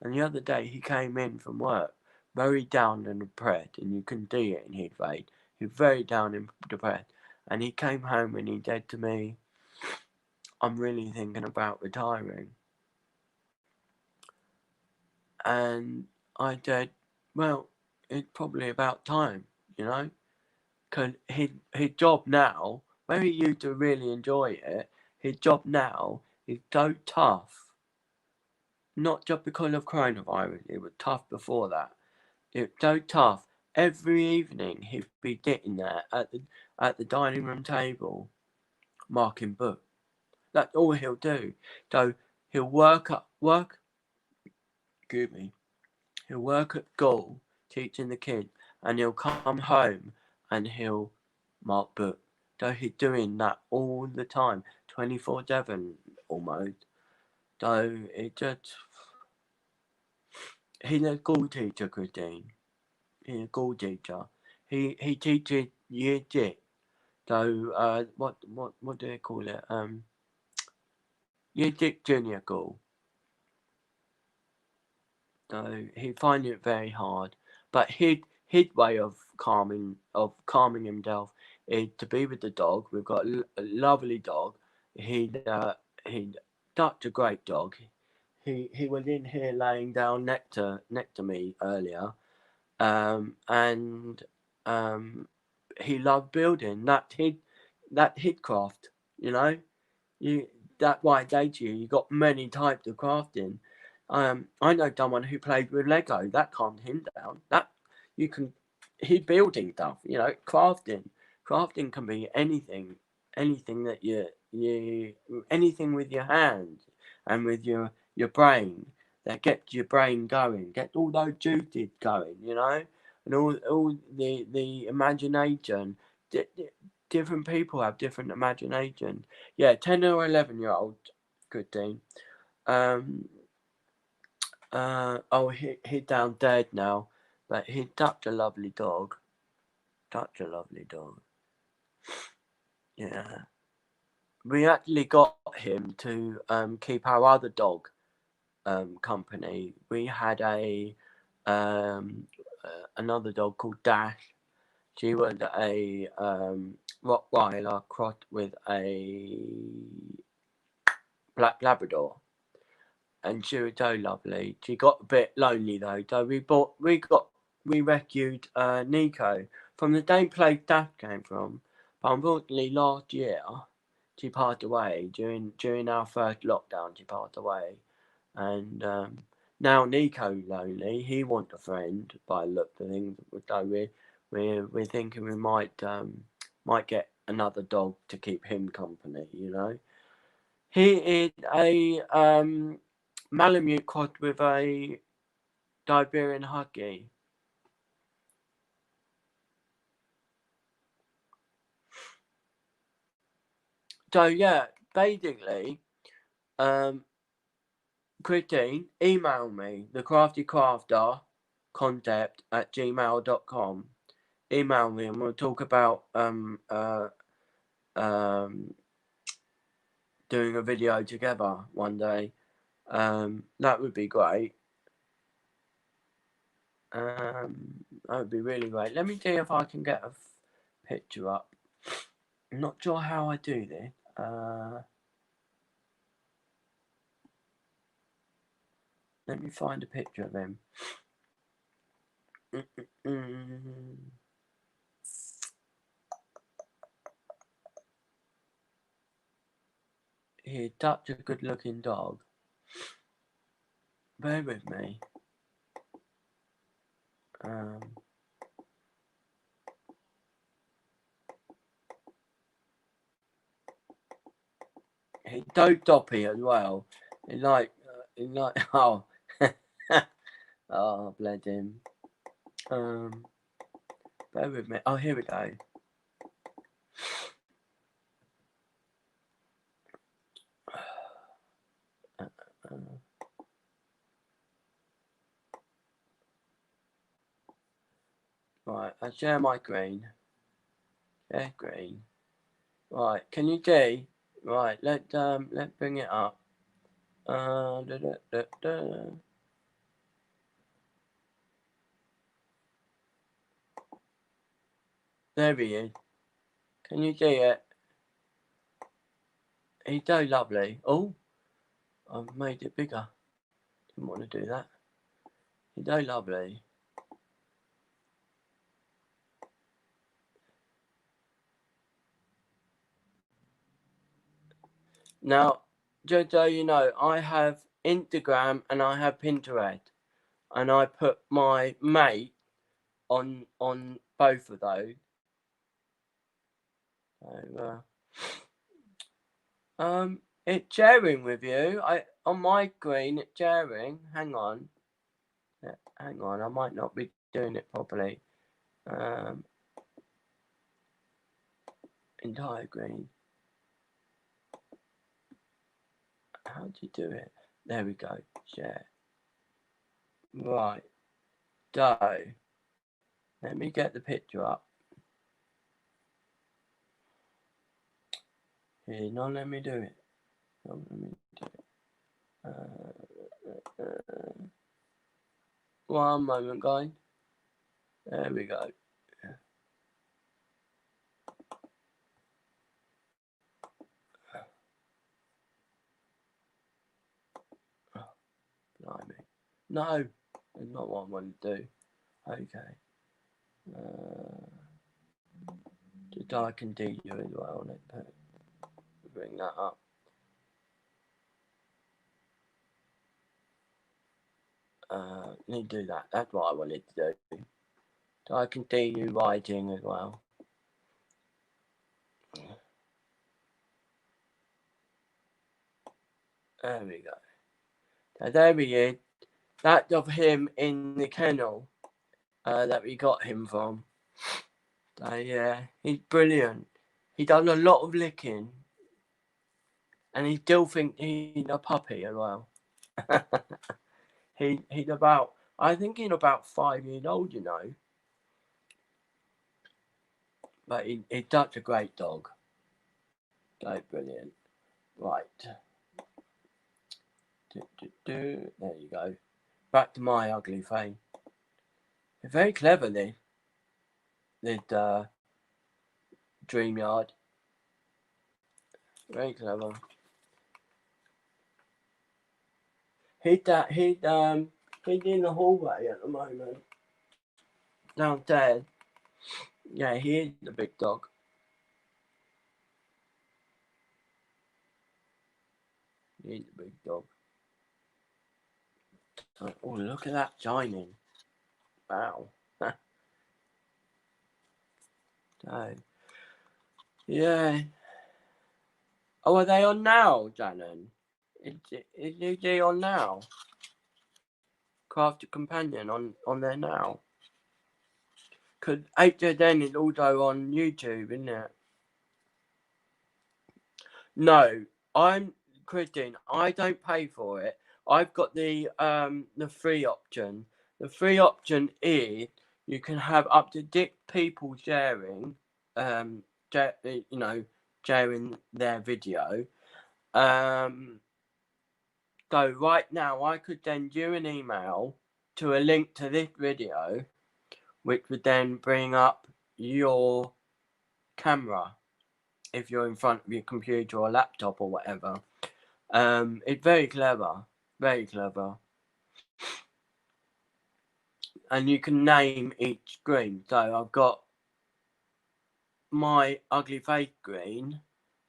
and the other day he came in from work very down and depressed, and you can see it in his face. He's very down and depressed. And he came home and he said to me, I'm really thinking about retiring. And I said, well, it's probably about time, you know? Because his job now, where he used to really enjoy it, his job now is so tough. Not just because of coronavirus, it was tough before that. It was so tough. Every evening he'd be sitting there at the dining room table, marking books. That's all he'll do. So he'll excuse me, he'll work at school teaching the kids, and he'll come home and he'll mark books. So he's doing that all the time, 24/7 almost. So it just, he's a school teacher, Christine. He's a school teacher. He teaches year six. So what do they call it? Year six junior school. So he finds it very hard. But his way of calming himself is to be with the dog. We've got a lovely dog. He's such a great dog. He was in here laying down next to me earlier. And he loved building. That his craft, you know. You That why I date you. You got many types of crafting. I know someone who plays with Lego. That calmed him down. That you can. He's building stuff. You know, crafting. Crafting can be anything that you anything with your hands and with your brain that gets your brain going, get all those juices going. You know, and all the imagination. Different people have different imagination. Yeah, 10 or 11-year-old, Christine. Um, he's down dead now, but he's such a lovely dog. Such a lovely dog. Yeah. We actually got him to keep our other dog company. We had another dog called Dash. She was a Rottweiler crossed with a Black Labrador, and she was so lovely. She got a bit lonely though, so we rescued Nico from the same place Dash came from, but unfortunately last year she passed away during our first lockdown. She passed away, and now Nico's lonely. He wants a friend by the look of things. So we're thinking we might get another dog to keep him company. You know, he is a Malamute crossed with a Siberian Husky. So yeah, basically, Christine, email me, the Crafty Crafter concept at gmail.com. Email me and we'll talk about doing a video together one day. That would be great. That would be really great. Let me see if I can get a picture up. I'm not sure how I do this. Let me find a picture of him. He's such a good looking dog. Bear with me. He's so doppy as well. He's like oh, oh, bless him. Bear with me. Oh, here we go. Right, I share my screen. Share screen. Right, can you see? Right, let's bring it up. There he is. Can you see it? He's so lovely. Oh, I've made it bigger. Didn't want to do that. He's so lovely. Now, just so you know, I have Instagram and I have Pinterest, and I put my mate on both of those. So, it's sharing with you. On my screen it's sharing. Hang on. Yeah, hang on, I might not be doing it properly. Entire screen. How do you do it? There we go. Share. Right. So let me get the picture up. Here, not let me do it. Not let me do it. One moment, guys. There we go. Blimey. No, that's not what I want to do. Okay. Just I can do you as well. Let's bring that up. Need to do that. That's what I wanted to do. So I can see you writing as well. There we go. So there he is. That's of him in the kennel that we got him from. So yeah, he's brilliant. He does a lot of licking. And he still thinks he's a puppy as well. He's about, I think he's about 5 years old, you know. But he's such a great dog. So brilliant. Right. There you go. Back to my ugly face. They're very clever, this Streamyard. Very clever. He's in the hallway at the moment. Downstairs. Yeah, he is the big dog. He's the big dog. Oh, look at that shining. Wow. So, yeah. Oh, are they on now, Shannon? Is he on now? sCompanion on there now. Because HZN is also on YouTube, isn't it? No, Christine, I don't pay for it. I've got the free option. The free option is you can have up to 6 people sharing, sharing their video. So right now I could send you an email to a link to this video, which would then bring up your camera if you're in front of your computer or laptop or whatever. It's very clever, very clever. And you can name each screen. So I've got my ugly face screen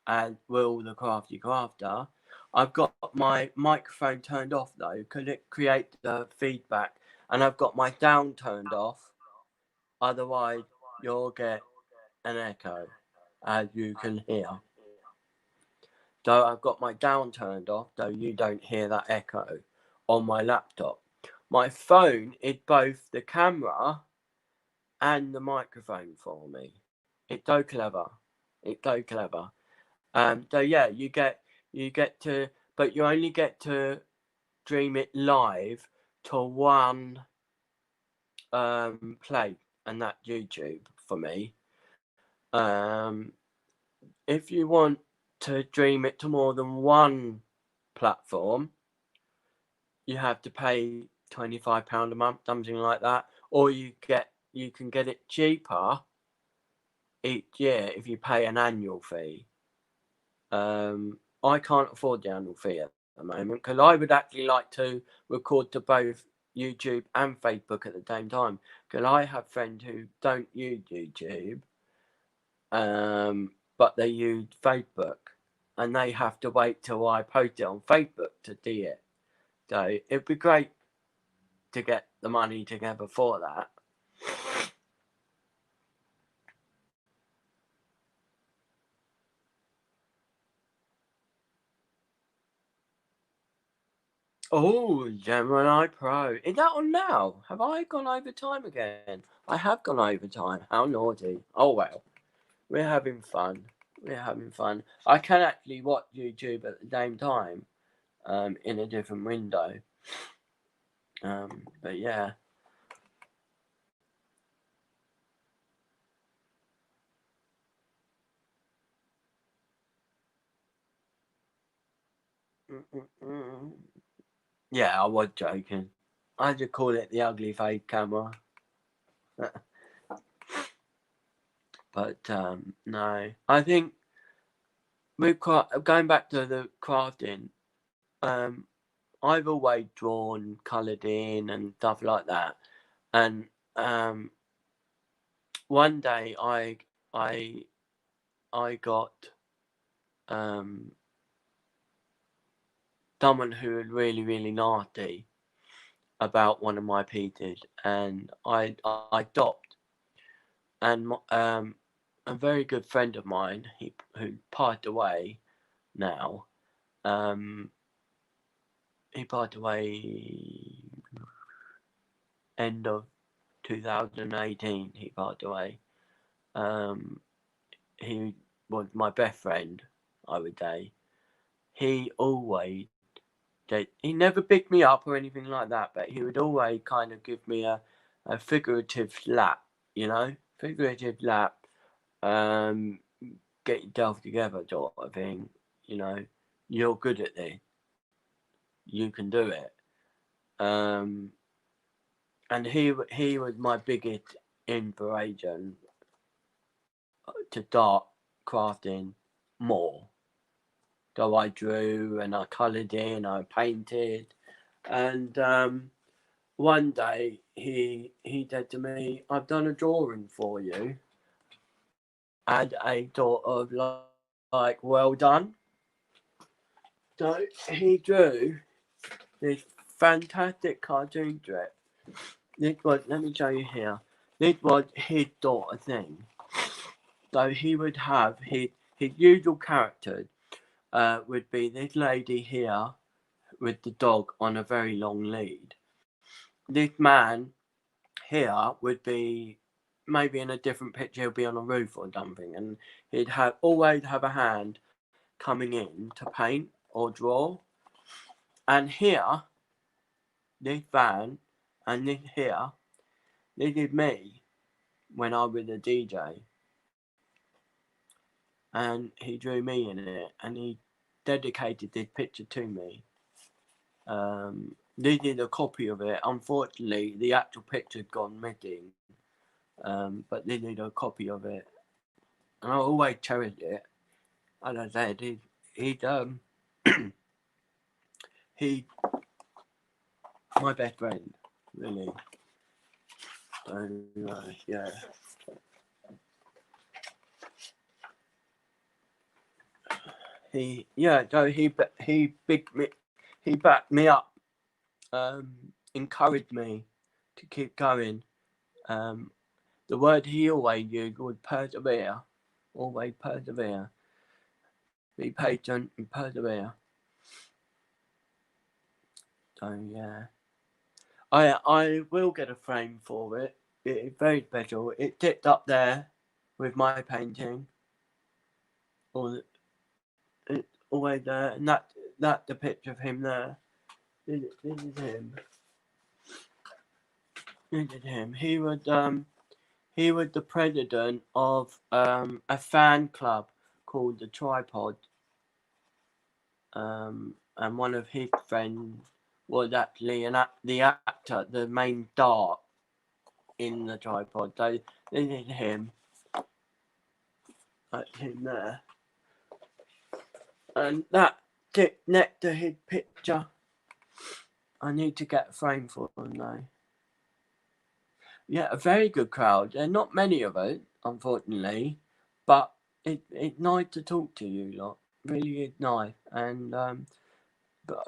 and Will the Crafty Crafter. I've got my microphone turned off though, because it creates the feedback, and I've got my sound turned off. Otherwise, you'll get an echo, as you can hear. So I've got my sound turned off, so you don't hear that echo on my laptop. My phone is both the camera and the microphone for me. It's so clever. It's so clever. So yeah, you get to, but you only get to stream it live to one place, and that's YouTube for me. If you want to stream it to more than one platform, you have to pay £25 a month, something like that, or you can get it cheaper each year if you pay an annual fee. I can't afford the annual fee at the moment, because I would actually like to record to both YouTube and Facebook at the same time, because I have friends who don't use YouTube, but they use Facebook, and they have to wait till I post it on Facebook to see it. So it'd be great to get the money together for that. Oh, Gemini Pro. Is that on now? Have I gone over time again? I have gone over time. How naughty. Oh, well. We're having fun. We're having fun. I can actually watch YouTube at the same time, in a different window. But yeah. Yeah, I was joking. I just call it the ugly face camera. But no, I think with going back to the crafting, I've always drawn, coloured in and stuff like that. And one day I got someone who was really, really nasty about one of my pieces, and I stopped. And a very good friend of mine, who passed away now, he passed away end of 2018. He passed away. He was my best friend, I would say. He always did. He never picked me up or anything like that, but he would always kind of give me a figurative slap, figurative slap. Get yourself together, sort of thing. You're good at this. You can do it. And he was my biggest inspiration to start crafting more. So I drew and I coloured in, I painted, and one day he said to me, "I've done a drawing for you," and I thought of like well done. So he drew this fantastic cartoon strip. Let me show you here. This was his sort of thing. So he would have his usual characters. Would be this lady here with the dog on a very long lead. this man here would be maybe in a different picture. He'll be on a roof or something, and he'd always have a hand coming in to paint or draw. And here, this van, and this here, this is me when I was a DJ. And he drew me in it, and he dedicated this picture to me. This is a copy of it. Unfortunately, the actual picture's gone missing, but this is a copy of it, and I always cherish it. As I said, he's my best friend, really. So yeah. He backed me up, encouraged me to keep going. The word he always used was persevere. Always persevere. Be patient and persevere. So yeah, I will get a frame for it. It is very special. It tipped up there with my painting. It's always there, and that's the picture of him there. This is him. This is him. He was the president of a fan club called the Tripod. And one of his friends was actually the actor, the main star in the Tripod. So this is him. That's him there. And that next to his picture. I need to get a frame for them though. Yeah, a very good crowd. There are not many of us, unfortunately, but it's nice to talk to you lot. Really is nice. And but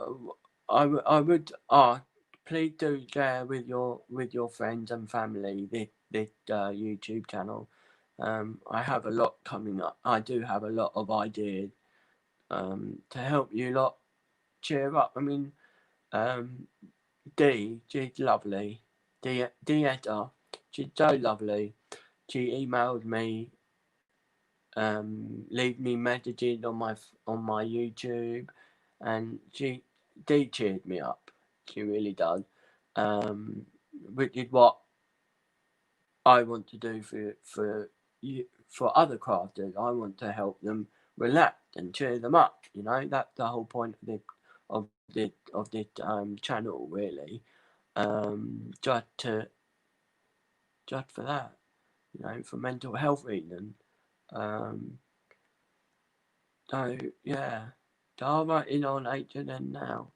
I would ask, please do share with your friends and family this YouTube channel. I have a lot coming up. I do have a lot of ideas to help you lot cheer up. I mean, she's lovely. Dieta, she's so lovely. She emailed me, leave me messages on my YouTube, and she cheered me up. She really does. Which is what I want to do for other crafters. I want to help them relax and cheer them up. You know, that's the whole point of this channel, really. Just for that, you know, for mental health reasons. So yeah, so I'm writing on H&N now.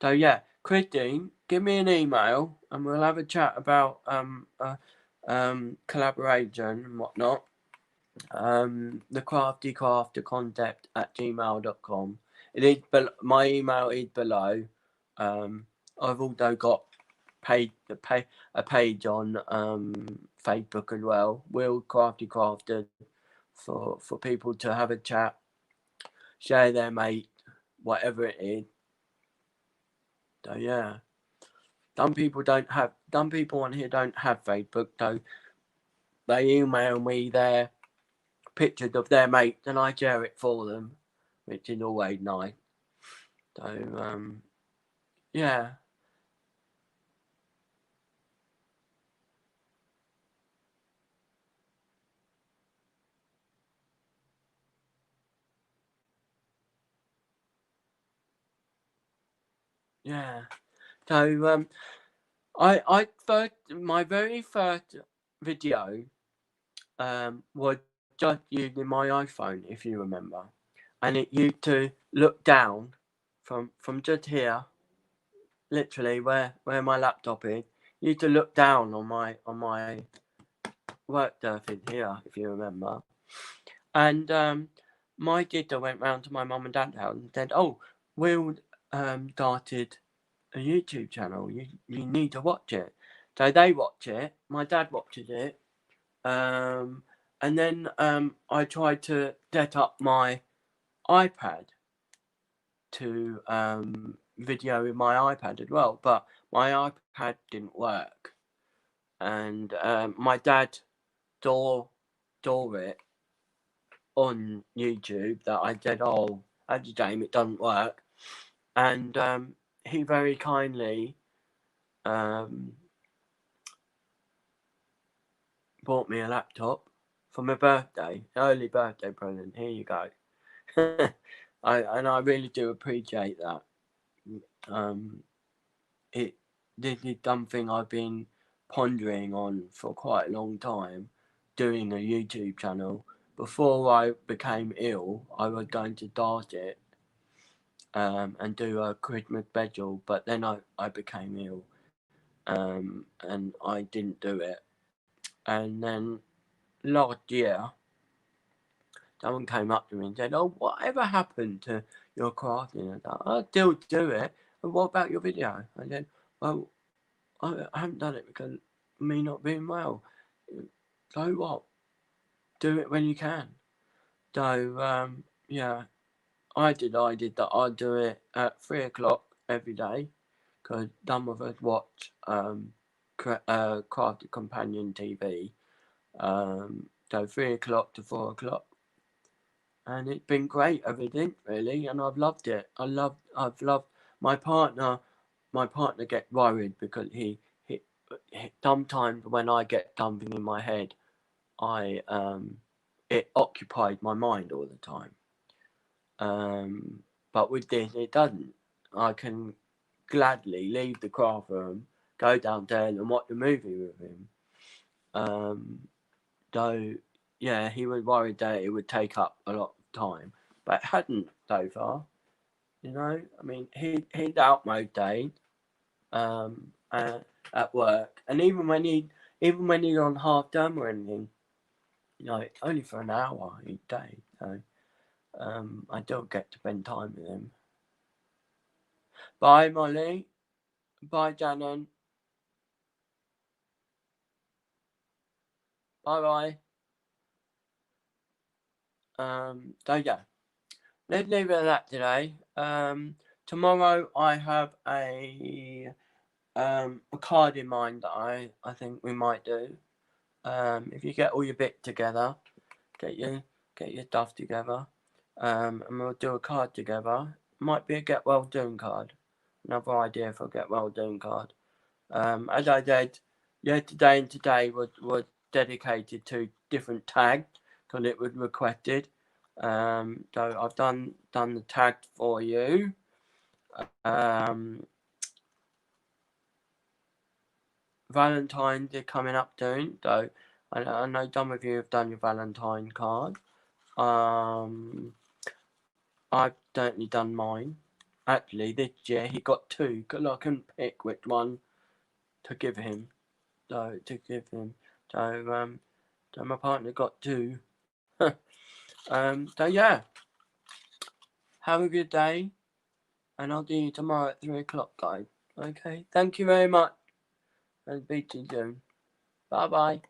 So yeah, Christine, give me an email and we'll have a chat about collaboration and whatnot. The Crafty Crafter concept at gmail.com. It is my email is below. I've also got a page on Facebook as well. Will Crafty Crafter for people to have a chat, share their mate, whatever it is. So yeah, some people on here don't have Facebook, so they email me their pictures of their mates and I share it for them, which is always nice. So yeah. Yeah. So my very first video was just using my iPhone, if you remember, and it used to look down from just here, literally where my laptop is. Used to look down on my work surface here, if you remember. And my sister went round to my mum and dad's house and said, "Oh, Will started a YouTube channel. You need to watch it." So they watch it. My dad watches it. And then I tried to set up my iPad to video with my iPad as well, but my iPad didn't work, and my dad saw it on YouTube that I said, "Oh, that's a shame it doesn't work," and he very kindly bought me a laptop for my birthday, early birthday present. Here you go. I really do appreciate that. This is something I've been pondering on for quite a long time, doing a YouTube channel. Before I became ill, I was going to start it and do a Christmas special, but then I became ill and I didn't do it. And then last year, someone came up to me and said, "Oh, whatever happened to your crafting?" And I still do it. And what about your video? I said, "Well, I haven't done it because of me not being well." So what? Do it when you can. So yeah, I decided that I'd do it at 3 o'clock every day, because some of us watch sCraftyCrafters TV. So 3 o'clock to 4 o'clock. And it's been great ever since, really, and I've loved it. I've loved my partner. My partner gets worried because he sometimes when I get something in my head, it occupies my mind all the time. But with this, it doesn't. I can gladly leave the craft room, go downstairs and watch a movie with him. So yeah, he was worried that it would take up a lot of time, but it hadn't so far. You know, I mean, he's out most days at work, and even when he's on half term or anything, you know, it's only for an hour each day. So I don't get to spend time with him. Bye, Molly. Bye, Janon. Bye. So yeah, let's leave it at that today. Tomorrow I have a card in mind that I think we might do. If you get all your bits together, get your stuff together, and we'll do a card together. Might be a get well done card. Another idea for a get well done card. As I said, yesterday and today was dedicated to different tags because it was requested. So I've done the tags for you. Valentine's is coming up soon, so I know some of you have done your Valentine card. I've certainly done mine. Actually, this year he got 2 because I couldn't pick which one to give him. So my partner got 2. So yeah, have a good day, and I'll see you tomorrow at 3 o'clock, guys. Okay, thank you very much, and speak to you soon. Bye bye.